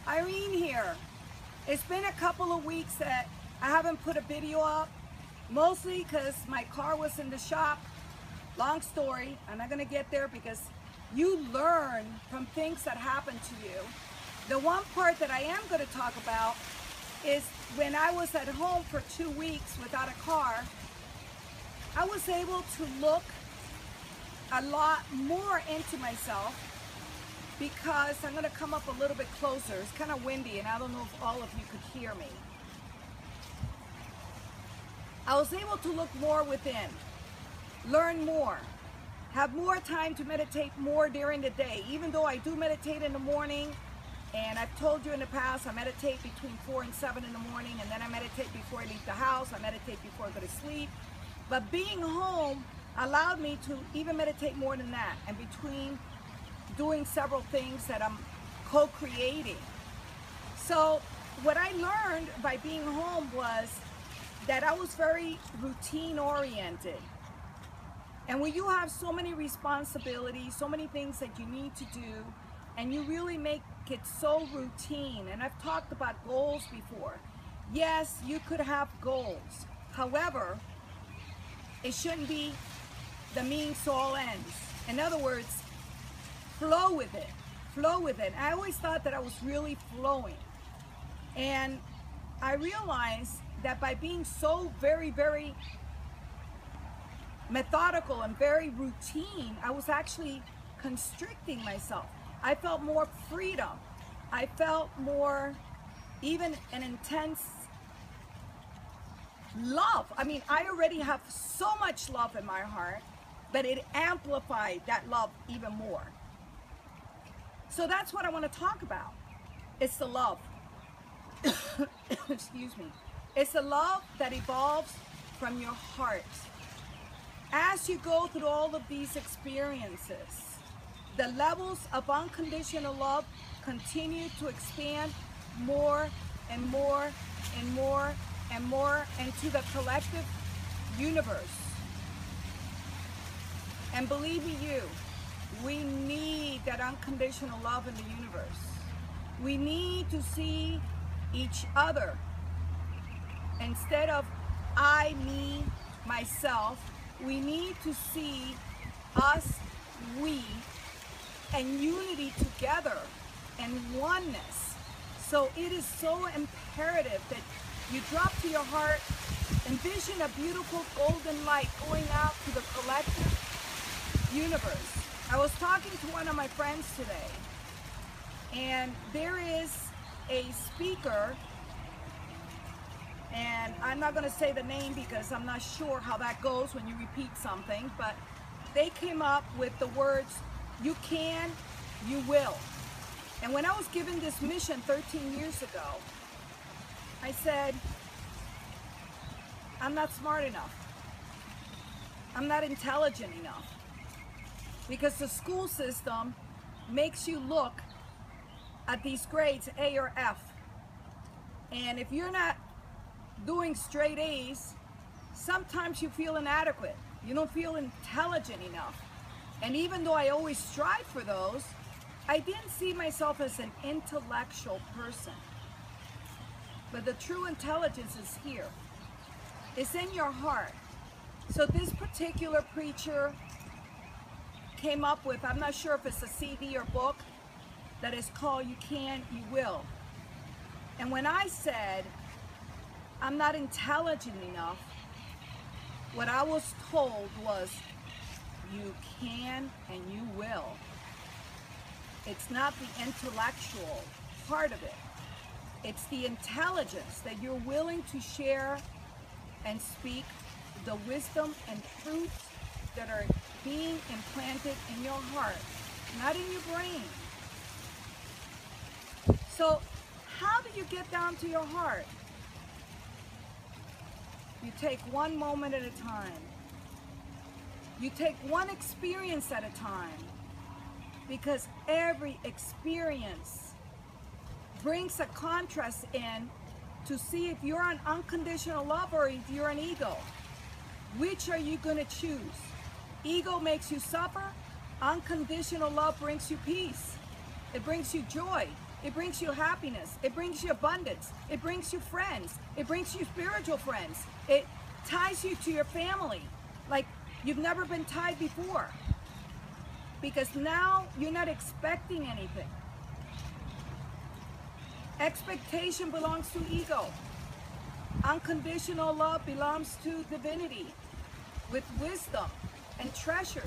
Irene here. It's been a couple of weeks that I haven't put a video up, mostly because my car was in the shop. Long story, I'm not going to get there because you learn from things that happen to you. The one part that I am going to talk about is when I was at home for 2 weeks without a car, I was able to look a lot more into myself, because I'm going to come up a little bit closer. It's kind of windy and I don't know if all of you could hear me. I was able to look more within, learn more, have more time to meditate more during the day. Even though I do meditate in the morning, and I've told you in the past, I meditate between 4 and 7 in the morning, and then I meditate before I leave the house, I meditate before I go to sleep. But being home allowed me to even meditate more than that, and between doing several things that I'm co-creating. So what I learned by being home was that I was very routine oriented. And when you have so many responsibilities, so many things that you need to do, and you really make it so routine, and I've talked about goals before. Yes, you could have goals. However, it shouldn't be the means to all ends. In other words, flow with it, flow with it. I always thought that I was really flowing. And I realized that by being so very, very methodical and very routine, I was actually constricting myself. I felt more freedom. I felt more, even an intense love. I mean, I already have so much love in my heart, but it amplified that love even more. So that's what I want to talk about. It's the love. Excuse me. It's the love that evolves from your heart. As you go through all of these experiences, the levels of unconditional love continue to expand more and more and more and more into the collective universe. And believe me, we need that unconditional love in the universe. We need to see each other instead of I, me, myself. We need to see us, we, and unity together and oneness. So it is so imperative that you drop to your heart, envision a beautiful golden light going out to the collective universe. I was talking to one of my friends today, and there is a speaker, and I'm not going to say the name because I'm not sure how that goes when you repeat something, but they came up with the words, you can, you will. And when I was given this mission 13 years ago, I said, I'm not smart enough. I'm not intelligent enough. Because the school system makes you look at these grades, A or F. And if you're not doing straight A's, sometimes you feel inadequate. You don't feel intelligent enough. And even though I always strive for those, I didn't see myself as an intellectual person. But the true intelligence is here. It's in your heart. So this particular preacher came up with, I'm not sure if it's a CD or book, that is called You Can, You Will. And when I said, I'm not intelligent enough, what I was told was, you can and you will. It's not the intellectual part of it. It's the intelligence that you're willing to share and speak the wisdom and truths that are being implanted in your heart, not in your brain. So how do you get down to your heart? You take one moment at a time. You take one experience at a time, because every experience brings a contrast in to see if you're an unconditional love or if you're an ego. Which are you going to choose? Ego makes you suffer. Unconditional love brings you peace. It brings you joy. It brings you happiness. It brings you abundance. It brings you friends. It brings you spiritual friends. It ties you to your family like you've never been tied before. Because now you're not expecting anything. Expectation belongs to ego. Unconditional love belongs to divinity with wisdom and treasures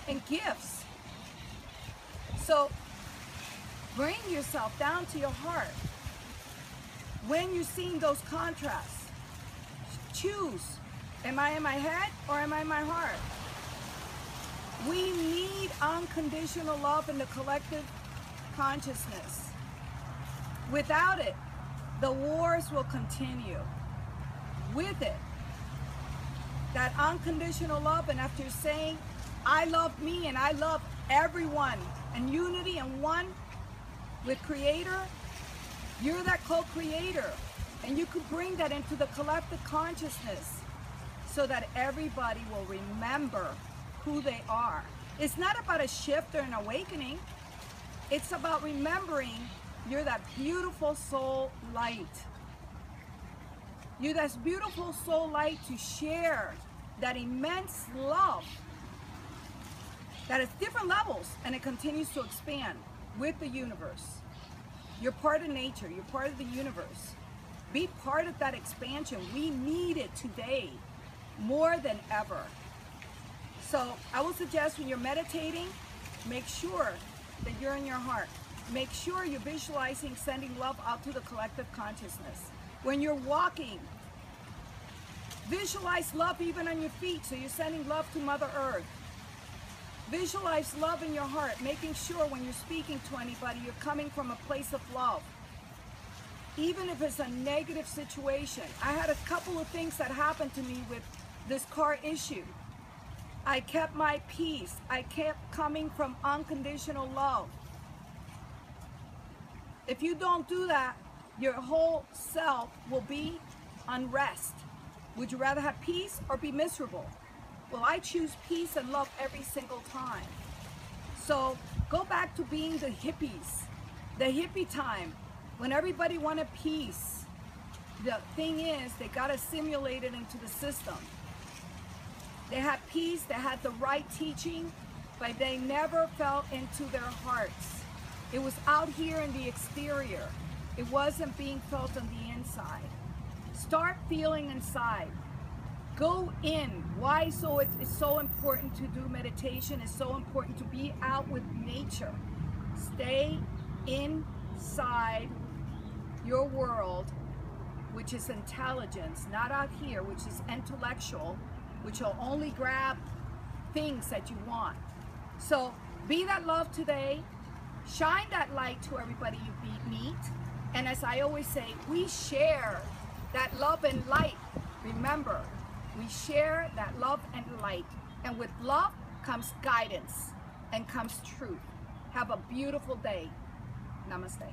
and gifts. So bring yourself down to your heart. When you're seeing those contrasts, choose, am I in my head or am I in my heart? We need unconditional love in the collective consciousness. Without it, the wars will continue. With it, that unconditional love, and after saying, I love me and I love everyone, and unity and one with Creator, you're that co-creator, and you could bring that into the collective consciousness so that everybody will remember who they are. It's not about a shift or an awakening. It's about remembering you're that beautiful soul light. You're that beautiful soul light to share that immense love that is different levels, and it continues to expand with the universe. You're part of nature. You're part of the universe. Be part of that expansion. We need it today more than ever. So I will suggest when you're meditating, make sure that you're in your heart. Make sure you're visualizing sending love out to the collective consciousness. When you're walking, visualize love even on your feet, so you're sending love to Mother Earth. Visualize love in your heart, making sure when you're speaking to anybody, you're coming from a place of love. Even if it's a negative situation. I had a couple of things that happened to me with this car issue. I kept my peace. I kept coming from unconditional love. If you don't do that, your whole self will be unrest. Would you rather have peace or be miserable? Well, I choose peace and love every single time. So go back to being the hippies, the hippie time, when everybody wanted peace. The thing is, they got assimilated into the system. They had peace, they had the right teaching, but they never fell into their hearts. It was out here in the exterior. It wasn't being felt on the inside. Start feeling inside. Go in. Why it's so important to do meditation? It's so important to be out with nature. Stay inside your world, which is intelligence, not out here, which is intellectual, which will only grab things that you want. So be that love today. Shine that light to everybody you meet. And as I always say, we share that love and light. Remember, we share that love and light. And with love comes guidance and comes truth. Have a beautiful day. Namaste.